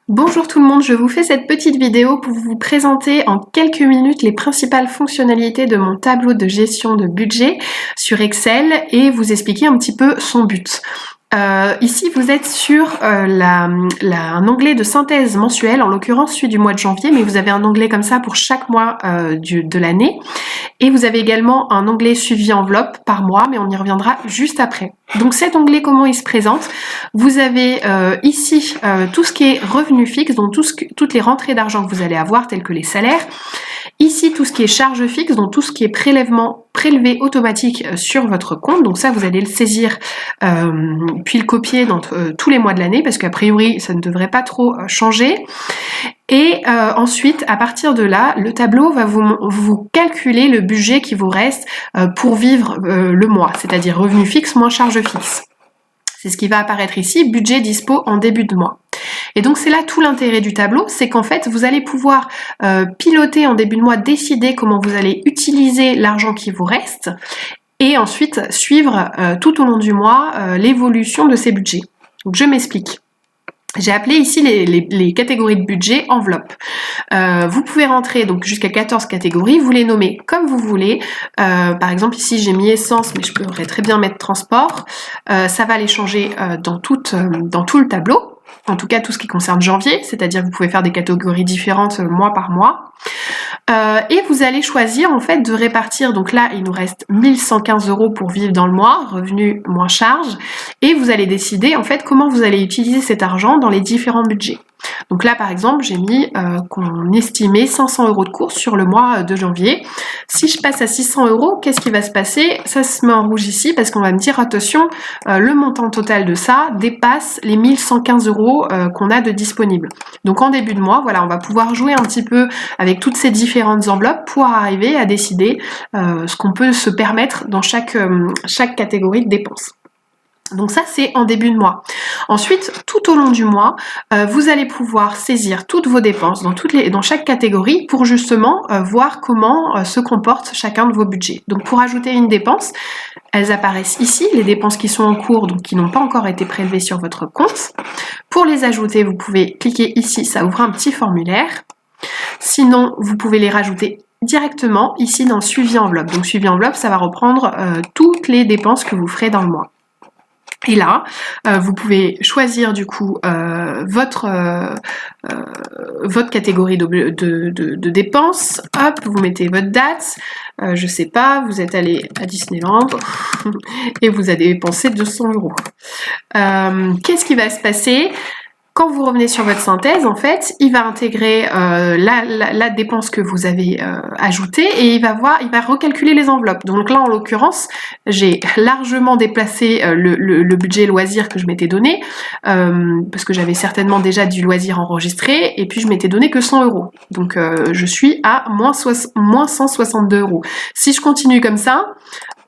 Bonjour tout le monde, je vous fais cette petite vidéo pour vous présenter en quelques minutes les principales fonctionnalités de mon tableau de gestion de budget sur Excel et vous expliquer un petit peu son but. Ici, vous êtes sur un onglet de synthèse mensuelle, en l'occurrence celui du mois de janvier, mais vous avez un onglet comme ça pour chaque mois de l'année. Et vous avez également un onglet suivi enveloppe par mois, mais on y reviendra juste après. Donc cet onglet, comment il se présente? Vous avez ici tout ce qui est revenu fixe, donc toutes les rentrées d'argent que vous allez avoir, telles que les salaires. Ici, tout ce qui est charge fixe, donc tout ce qui est prélevé automatique sur votre compte. Donc ça, vous allez le saisir puis le copier dans tous les mois de l'année, parce qu'a priori, ça ne devrait pas trop changer. Et ensuite, à partir de là, le tableau va vous calculer le budget qui vous reste pour vivre le mois, c'est-à-dire revenu fixe moins charge fixe. C'est ce qui va apparaître ici, budget dispo en début de mois. Et donc c'est là tout l'intérêt du tableau, c'est qu'en fait vous allez pouvoir piloter en début de mois, décider comment vous allez utiliser l'argent qui vous reste et ensuite suivre tout au long du mois l'évolution de ces budgets. Donc je m'explique. J'ai appelé ici les catégories de budget enveloppe. Vous pouvez rentrer donc jusqu'à 14 catégories, vous les nommez comme vous voulez. Par exemple ici j'ai mis essence, mais je pourrais très bien mettre transport. Ça va les changer dans tout le tableau. En tout cas tout ce qui concerne janvier, c'est-à-dire que vous pouvez faire des catégories différentes mois par mois. Et vous allez choisir en fait de répartir, donc là il nous reste 1115 € pour vivre dans le mois, revenu moins charge, et vous allez décider en fait comment vous allez utiliser cet argent dans les différents budgets. Donc là par exemple j'ai mis qu'on estimait 500 € de course sur le mois de janvier. Si je passe à 600 €, qu'est-ce qui va se passer? Ça se met en rouge ici parce qu'on va me dire attention, le montant total de ça dépasse les 1115 € qu'on a de disponible. Donc en début de mois, voilà, on va pouvoir jouer un petit peu avec toutes ces différentes enveloppes pour arriver à décider ce qu'on peut se permettre dans chaque catégorie de dépenses. Donc ça c'est en début de mois. Ensuite, tout au long du mois, vous allez pouvoir saisir toutes vos dépenses dans chaque catégorie pour justement voir comment se comporte chacun de vos budgets. Donc pour ajouter une dépense, elles apparaissent ici, les dépenses qui sont en cours, donc qui n'ont pas encore été prélevées sur votre compte. Pour les ajouter, vous pouvez cliquer ici, ça ouvre un petit formulaire. Sinon, vous pouvez les rajouter directement ici dans suivi enveloppe. Donc suivi enveloppe, ça va reprendre toutes les dépenses que vous ferez dans le mois. Et là, vous pouvez choisir du coup votre catégorie de dépenses. Hop, vous mettez votre date. Je sais pas, vous êtes allé à Disneyland et vous avez dépensé 200 €. Qu'est-ce qui va se passer? Quand vous revenez sur votre synthèse, en fait, il va intégrer la dépense que vous avez ajoutée et il va recalculer les enveloppes. Donc là, en l'occurrence, j'ai largement déplacé le budget loisir que je m'étais donné parce que j'avais certainement déjà du loisir enregistré et puis je m'étais donné que 100 €. Donc je suis à moins 162 €. Si je continue comme ça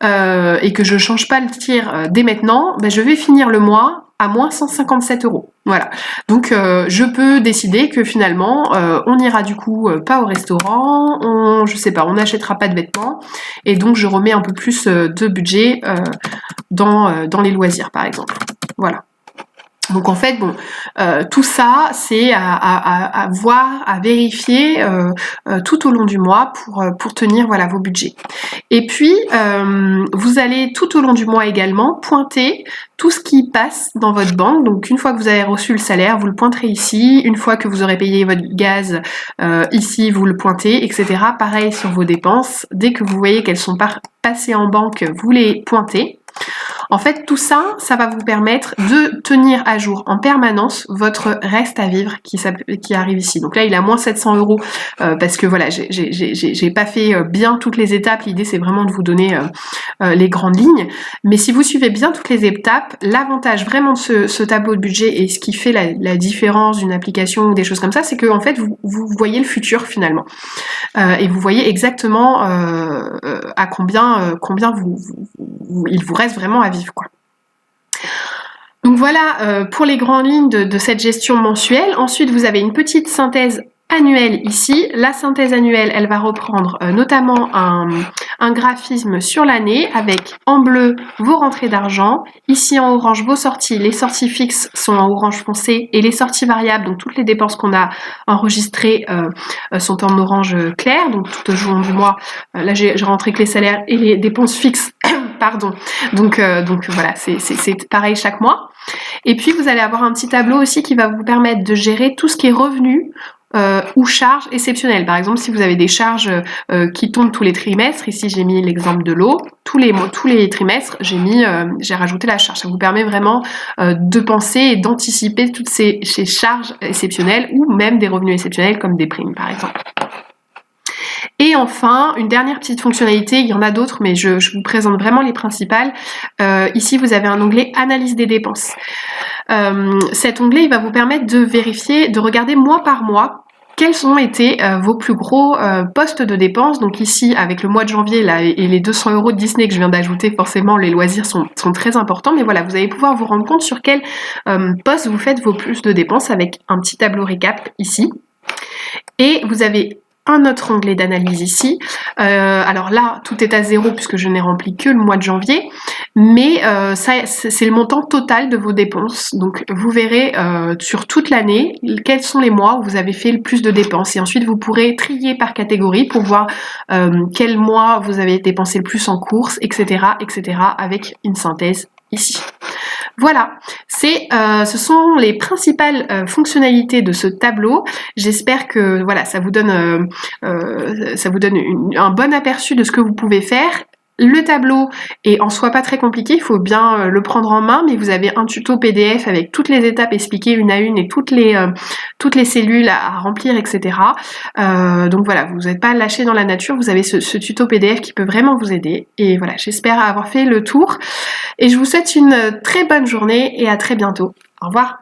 et que je change pas le tir dès maintenant, ben, je vais finir le mois à moins 157 €. Voilà. Donc je peux décider que finalement on ira du coup pas au restaurant, je sais pas, on n'achètera pas de vêtements et donc je remets un peu plus de budget dans les loisirs par exemple. Voilà. Donc en fait, bon, tout ça, c'est à voir, à vérifier tout au long du mois pour tenir voilà vos budgets. Et puis, vous allez tout au long du mois également pointer tout ce qui passe dans votre banque. Donc une fois que vous avez reçu le salaire, vous le pointerez ici. Une fois que vous aurez payé votre gaz, ici, vous le pointez, etc. Pareil sur vos dépenses. Dès que vous voyez qu'elles sont passées en banque, vous les pointez. En fait, tout ça, ça va vous permettre de tenir à jour en permanence votre reste à vivre qui arrive ici. Donc là, il est à moins 700 € parce que voilà, j'ai pas fait bien toutes les étapes. L'idée, c'est vraiment de vous donner les grandes lignes. Mais si vous suivez bien toutes les étapes, l'avantage vraiment de ce tableau de budget et ce qui fait la différence d'une application ou des choses comme ça, c'est que en fait, vous voyez le futur finalement. Et vous voyez exactement à combien il vous reste vraiment à vivre, quoi. Donc voilà pour les grandes lignes de cette gestion mensuelle. Ensuite, vous avez une petite synthèse annuel ici. La synthèse annuelle, elle va reprendre notamment un graphisme sur l'année avec en bleu vos rentrées d'argent, ici en orange vos sorties. Les sorties fixes sont en orange foncé et les sorties variables, donc toutes les dépenses qu'on a enregistrées sont en orange clair, donc tout au jour du mois. Là j'ai rentré que les salaires et les dépenses fixes, pardon. Donc voilà, c'est pareil chaque mois. Et puis vous allez avoir un petit tableau aussi qui va vous permettre de gérer tout ce qui est revenu ou charges exceptionnelles. Par exemple, si vous avez des charges qui tombent tous les trimestres, ici j'ai mis l'exemple de l'eau, tous les trimestres, j'ai rajouté la charge. Ça vous permet vraiment de penser et d'anticiper toutes ces charges exceptionnelles ou même des revenus exceptionnels comme des primes par exemple. Et enfin, une dernière petite fonctionnalité, il y en a d'autres, mais je vous présente vraiment les principales. Ici, vous avez un onglet Analyse des dépenses. Cet onglet, il va vous permettre de vérifier, de regarder mois par mois quels ont été vos plus gros postes de dépenses. Donc ici, avec le mois de janvier là, et les 200 € de Disney que je viens d'ajouter, forcément, les loisirs sont très importants. Mais voilà, vous allez pouvoir vous rendre compte sur quel poste vous faites vos plus de dépenses avec un petit tableau récap ici. Et vous avez un autre onglet d'analyse ici. Alors là, tout est à 0 puisque je n'ai rempli que le mois de janvier, mais c'est le montant total de vos dépenses. Donc vous verrez sur toute l'année quels sont les mois où vous avez fait le plus de dépenses et ensuite vous pourrez trier par catégorie pour voir quel mois vous avez dépensé le plus en courses, etc., etc., avec une synthèse ici. Voilà, ce sont les principales fonctionnalités de ce tableau. J'espère que voilà, ça vous donne un bon aperçu de ce que vous pouvez faire. Le tableau est en soi pas très compliqué, il faut bien le prendre en main, mais vous avez un tuto PDF avec toutes les étapes expliquées une à une et toutes les cellules à remplir, etc. Donc voilà, vous n'êtes pas lâché dans la nature, vous avez ce tuto PDF qui peut vraiment vous aider. Et voilà, j'espère avoir fait le tour. Et je vous souhaite une très bonne journée et à très bientôt. Au revoir.